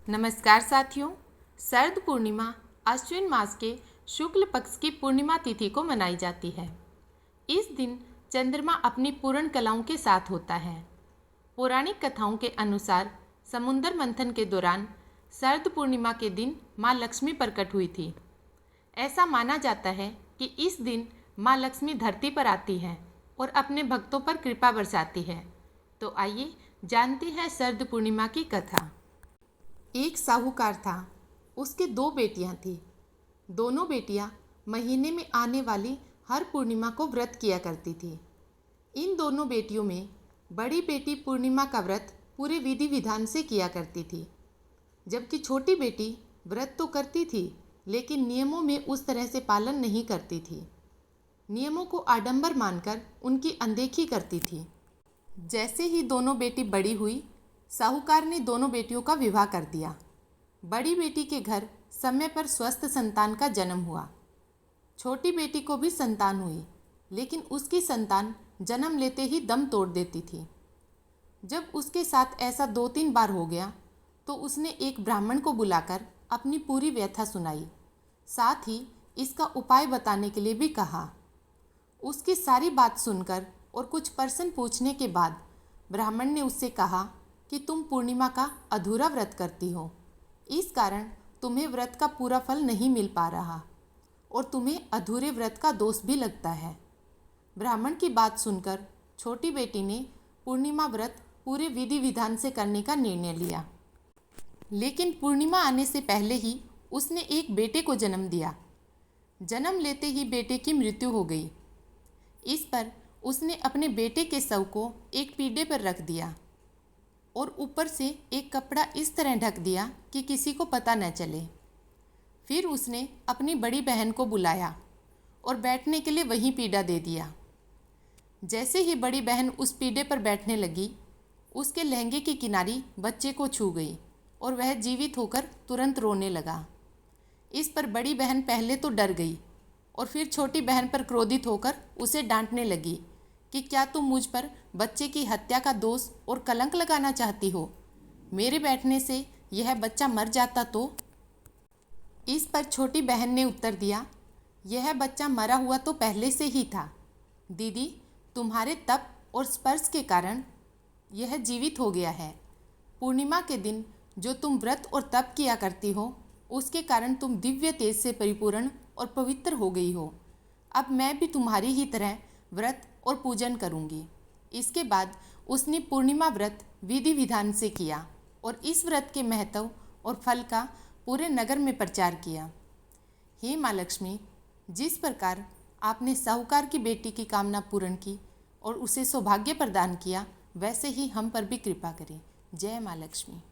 नमस्कार साथियों। शरद पूर्णिमा अश्विन मास के शुक्ल पक्ष की पूर्णिमा तिथि को मनाई जाती है। इस दिन चंद्रमा अपनी पूर्ण कलाओं के साथ होता है। पौराणिक कथाओं के अनुसार समुद्र मंथन के दौरान शरद पूर्णिमा के दिन माँ लक्ष्मी प्रकट हुई थी। ऐसा माना जाता है कि इस दिन माँ लक्ष्मी धरती पर आती है और अपने भक्तों पर कृपा बरसाती है। तो आइए जानते हैं शरद पूर्णिमा की कथा। एक साहूकार था। उसके दो बेटियां थीं। दोनों बेटियां महीने में आने वाली हर पूर्णिमा को व्रत किया करती थी। इन दोनों बेटियों में बड़ी बेटी पूर्णिमा का व्रत पूरे विधि विधान से किया करती थी, जबकि छोटी बेटी व्रत तो करती थी लेकिन नियमों में उस तरह से पालन नहीं करती थी। नियमों को आडंबर मानकर उनकी अनदेखी करती थी। जैसे ही दोनों बेटी बड़ी हुई, साहूकार ने दोनों बेटियों का विवाह कर दिया। बड़ी बेटी के घर समय पर स्वस्थ संतान का जन्म हुआ। छोटी बेटी को भी संतान हुई, लेकिन उसकी संतान जन्म लेते ही दम तोड़ देती थी। जब उसके साथ ऐसा 2-3 बार हो गया तो उसने एक ब्राह्मण को बुलाकर अपनी पूरी व्यथा सुनाई, साथ ही इसका उपाय बताने के लिए भी कहा। उसकी सारी बात सुनकर और कुछ प्रश्न पूछने के बाद ब्राह्मण ने उससे कहा कि तुम पूर्णिमा का अधूरा व्रत करती हो, इस कारण तुम्हें व्रत का पूरा फल नहीं मिल पा रहा और तुम्हें अधूरे व्रत का दोष भी लगता है। ब्राह्मण की बात सुनकर छोटी बेटी ने पूर्णिमा व्रत पूरे विधि विधान से करने का निर्णय लिया, लेकिन पूर्णिमा आने से पहले ही उसने एक बेटे को जन्म दिया। जन्म लेते ही बेटे की मृत्यु हो गई। इस पर उसने अपने बेटे के शव को एक पीढ़े पर रख दिया और ऊपर से एक कपड़ा इस तरह ढक दिया कि किसी को पता न चले। फिर उसने अपनी बड़ी बहन को बुलाया और बैठने के लिए वहीं पीढ़ा दे दिया। जैसे ही बड़ी बहन उस पीढ़े पर बैठने लगी, उसके लहंगे की किनारी बच्चे को छू गई और वह जीवित होकर तुरंत रोने लगा। इस पर बड़ी बहन पहले तो डर गई और फिर छोटी बहन पर क्रोधित होकर उसे डांटने लगी कि क्या तुम मुझ पर बच्चे की हत्या का दोष और कलंक लगाना चाहती हो? मेरे बैठने से यह बच्चा मर जाता तो? इस पर छोटी बहन ने उत्तर दिया, यह बच्चा मरा हुआ तो पहले से ही था। दीदी, तुम्हारे तप और स्पर्श के कारण यह जीवित हो गया है। पूर्णिमा के दिन जो तुम व्रत और तप किया करती हो, उसके कारण तुम दिव्य तेज से परिपूर्ण और पवित्र हो गई हो। अब मैं भी तुम्हारी ही तरह व्रत और पूजन करूंगी। इसके बाद उसने पूर्णिमा व्रत विधि विधान से किया और इस व्रत के महत्व और फल का पूरे नगर में प्रचार किया। हे माँ लक्ष्मी, जिस प्रकार आपने साहूकार की बेटी की कामना पूर्ण की और उसे सौभाग्य प्रदान किया, वैसे ही हम पर भी कृपा करें। जय माँ लक्ष्मी।